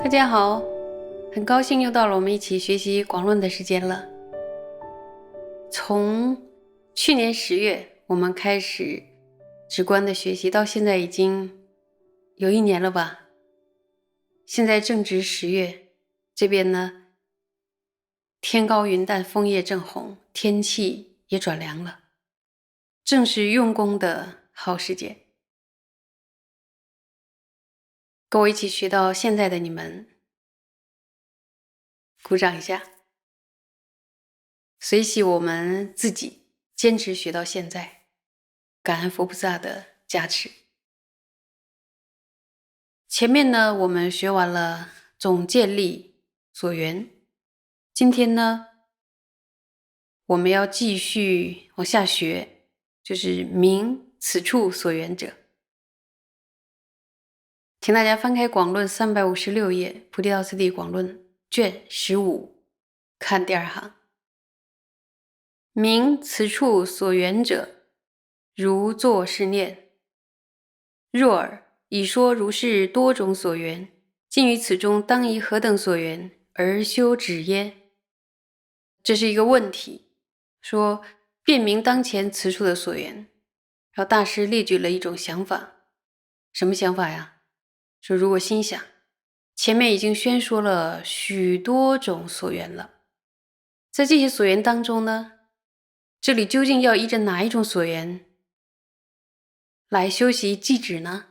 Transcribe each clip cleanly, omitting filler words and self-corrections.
大家好，很高兴又到了我们一起学习广论的时间了。从去年10月我们开始直观的学习，到现在已经有1年了吧。现在正值10月，这边呢天高云淡，枫叶正红，天气也转凉了，正是用功的好时节。跟我一起学到现在的你们鼓掌一下，随喜我们自己坚持学到现在，感恩佛菩萨的加持。前面呢我们学完了总建立所缘，今天呢我们要继续往下学，就是明此处所缘者。请大家翻开广论356页，菩提道次第广论卷15，看第2行。明此处所缘者，如作是念：若尔，已说如是多种所缘，今于此中当以何等所缘而修止焉？这是一个问题，说辨明当前此处的所缘。然后大师列举了一种想法，什么想法呀？说如果心想，前面已经宣说了许多种所缘了，在这些所缘当中呢，这里究竟要依着哪一种所缘来修习寂止呢？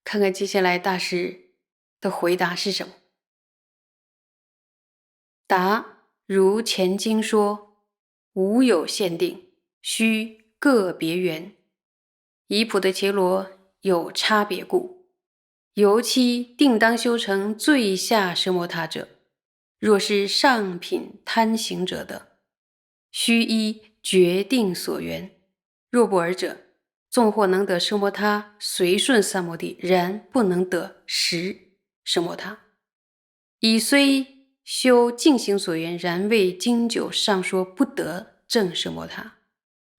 看看接下来大师的回答是什么。答：如前经说，无有限定，须个别缘。以普特伽罗有差别故，尤其定当修成最下奢摩他者，若是上品贪行者的，须依决定所缘。若不尔者，纵或能得奢摩他随顺三摩地，然不能得实奢摩他。以虽修净行所缘，然为经久上说不得正奢摩他，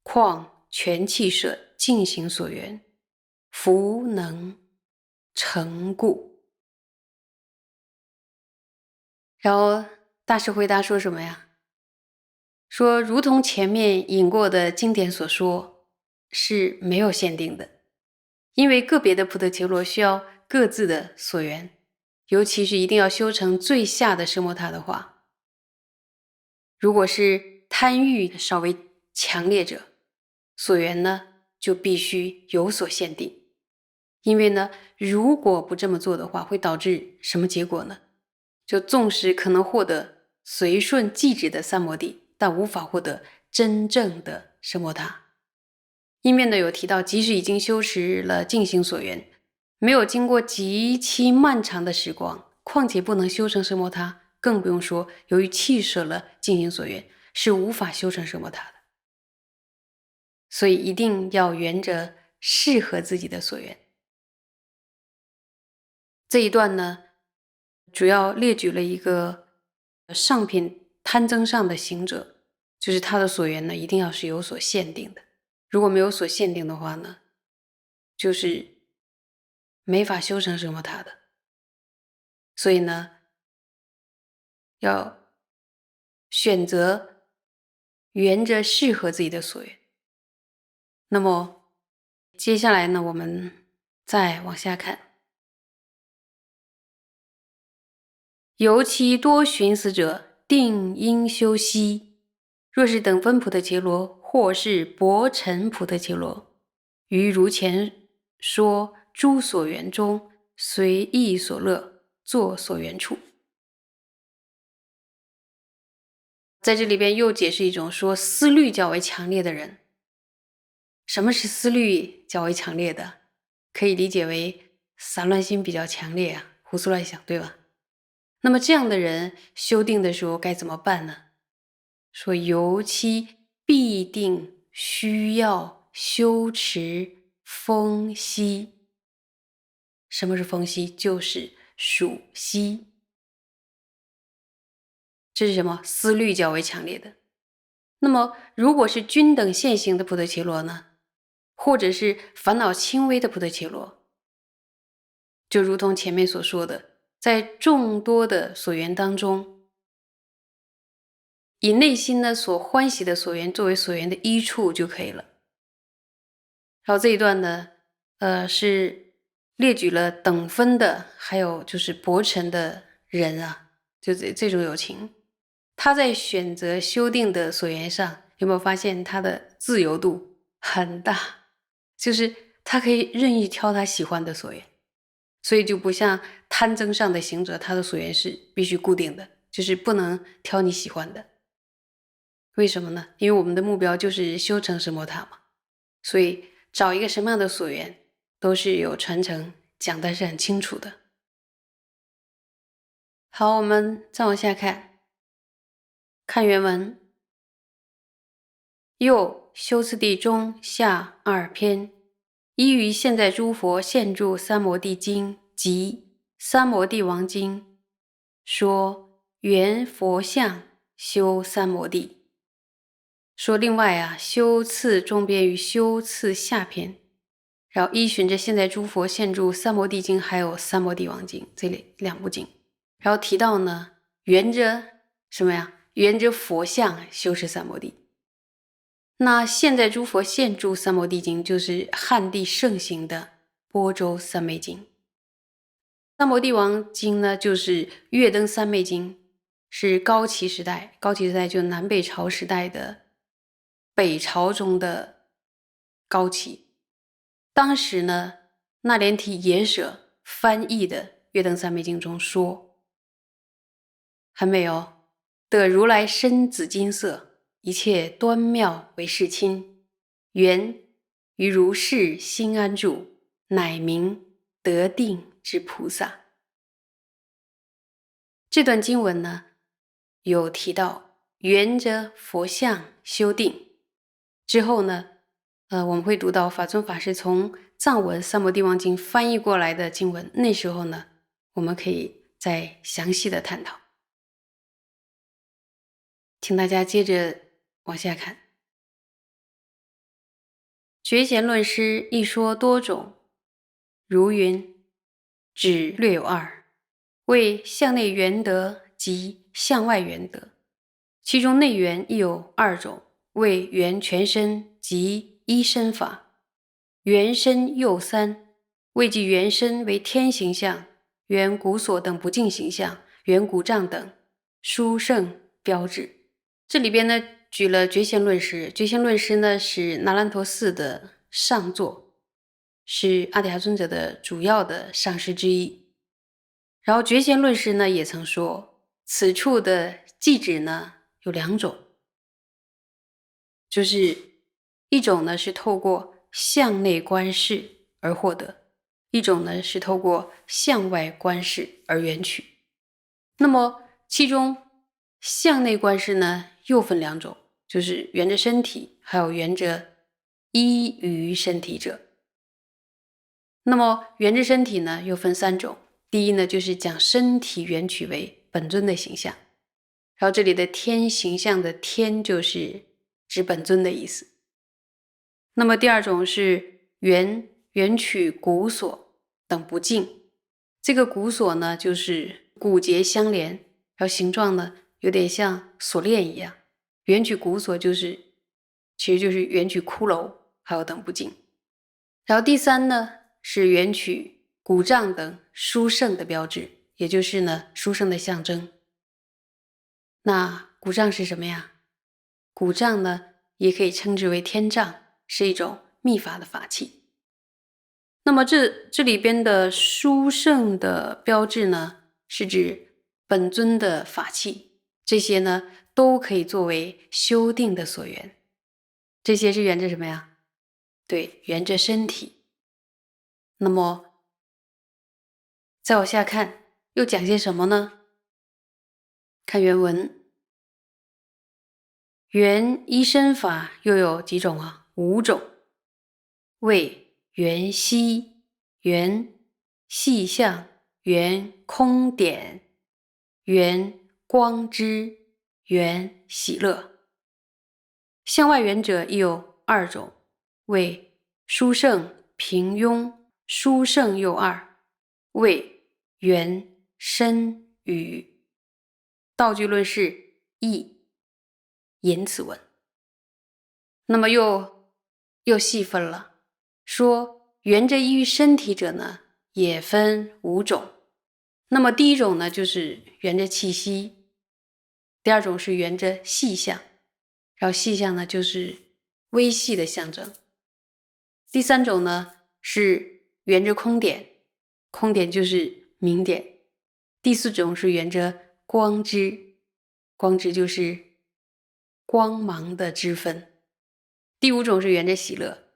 况全气摄净行所缘，弗能成故。然后大师回答说什么呀？说如同前面引过的经典所说，是没有限定的，因为个别的菩提伽罗需要各自的所缘，尤其是一定要修成最下的奢摩他的话，如果是贪欲稍微强烈者，所缘呢就必须有所限定。因为呢，如果不这么做的话，会导致什么结果呢？就纵使可能获得随顺寂止的三摩地，但无法获得真正的奢摩他。因面呢有提到，即使已经修持了净行所缘，没有经过极其漫长的时光，况且不能修成奢摩他，更不用说由于弃舍了净行所缘，是无法修成奢摩他的。所以一定要缘着适合自己的所缘。这一段呢，主要列举了一个上品贪增上的行者，就是他的所缘呢，一定要是有所限定的。如果没有所限定的话呢，就是没法修成奢摩他的。所以呢，要选择缘着适合自己的所缘。那么接下来呢，我们再往下看。尤其多寻思者，定应修息。若是等分菩提伽罗，或是薄尘菩提伽罗，于如前说诸所缘中，随意所乐，作所缘处。在这里边又解释一种说思虑较为强烈的人。什么是思虑较为强烈的？可以理解为散乱心比较强烈啊，胡思乱想，对吧？那么这样的人修定的时候该怎么办呢？说尤其必定需要修持风息。什么是风息？就是数息。这是什么？思虑较为强烈的。那么如果是均等现行的菩提伽罗呢，或者是烦恼轻微的菩提伽罗，就如同前面所说的，在众多的所缘当中，以内心呢所欢喜的所缘作为所缘的依处就可以了。然后这一段呢，是列举了等分的，还有就是薄尘的人啊，就这种有情，他在选择修订的所缘上，有没有发现他的自由度很大？就是他可以任意挑他喜欢的所缘，所以就不像贪增上的行者，他的所缘是必须固定的，就是不能挑你喜欢的。为什么呢？因为我们的目标就是修成神魔塔嘛，所以找一个什么样的所缘，都是有传承讲的是很清楚的。好，我们再往下看，看原文。又修次第中下二篇，依于现在诸佛现著三摩地经及三摩地王经，说缘佛相修三摩地。说另外啊，修次中边与修次下篇，然后依循着现在诸佛现著三摩地经还有三摩地王经这两部经，然后提到呢，缘着什么呀？缘着佛相修持三摩地。那现在诸佛现著三摩地经就是汉地盛行的般舟三昧经。三摩地王经呢，就是月灯三昧经，是高齐时代就南北朝时代的北朝中的高齐。当时呢，那连提耶舍翻译的月灯三昧经中说，很美哦，得如来身紫金色，一切端妙为世亲，缘于如是心安住，乃名得定之菩萨。这段经文呢，有提到缘着佛相修定之后呢，我们会读到法尊法师从藏文三摩地王经翻译过来的经文，那时候呢，我们可以再详细的探讨。请大家接着往下看。觉贤论师一说多种，如云，只略有二，为向内缘得及向外缘得。其中内缘亦有二种，为缘全身及一身法。缘身又三，为即缘身为天形象、缘骨所等不净形象、缘骨杖等殊胜标志。这里边呢，举了觉贤论师。觉贤论师呢，是那兰陀寺的上座，是阿底峡尊者的主要的上师之一。然后觉贤论师呢，也曾说，此处的记指呢有两种，就是一种呢是透过向内观视而获得，一种呢是透过向外观视而缘取。那么其中向内观视呢又分两种，就是缘着身体，还有缘着依于身体者。那么缘着身体呢又分三种，第一呢就是讲身体缘取为本尊的形象，然后这里的天形象的天就是指本尊的意思。那么第二种是缘取骨所等不净，这个骨所呢就是骨节相连，然后形状呢有点像锁链一样，缘取骨所其实就是缘取骷髅还有等不净。然后第三呢是缘取骨杖等殊胜的标志，也就是呢殊胜的象征。那骨杖是什么呀？骨杖呢也可以称之为天杖，是一种密法的法器。那么这里边的殊胜的标志呢，是指本尊的法器，这些呢都可以作为修订的所缘。这些是缘着什么呀？对，缘着身体。那么再往下看，又讲些什么呢？看原文，缘一身法又有几种啊？5种，为缘息、缘细相、缘空点、缘光之、缘喜乐。向外缘者亦有2种，为殊胜、平庸。殊胜又2，谓元申语，道具论是义，引此文。那么又细分了，说元着依于身体者呢，也分5种。那么第一种呢，就是元着气息；第二种是元着细象，然后细象呢就是微细的象征；第三种呢是元着空点，空点就是明点；第四种是元着光之，光之就是光芒的之分；第5种是元着喜乐。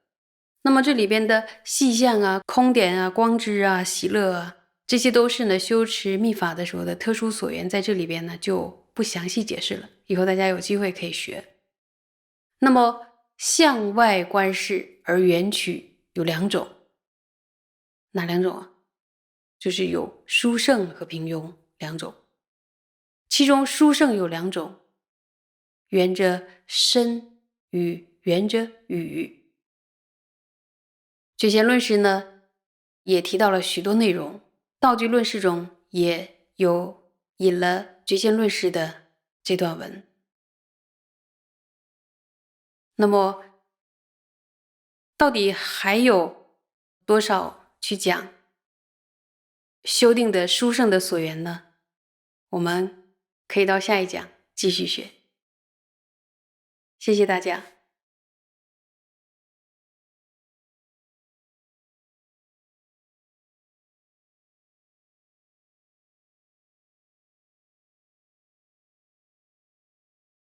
那么这里边的细象啊、空点啊、光之啊、喜乐啊，这些都是呢修持密法的时候的特殊所缘，在这里边呢就不详细解释了，以后大家有机会可以学。那么向外观视而缘取有2种，哪2种啊？就是有殊胜和平庸2种，其中殊胜有2种，缘着身与缘着语。觉贤论师呢也提到了许多内容，道具论释中也有引了觉贤论师的这段文。那么到底还有多少去讲修订的殊胜的所缘呢？我们可以到下一讲继续学。谢谢大家。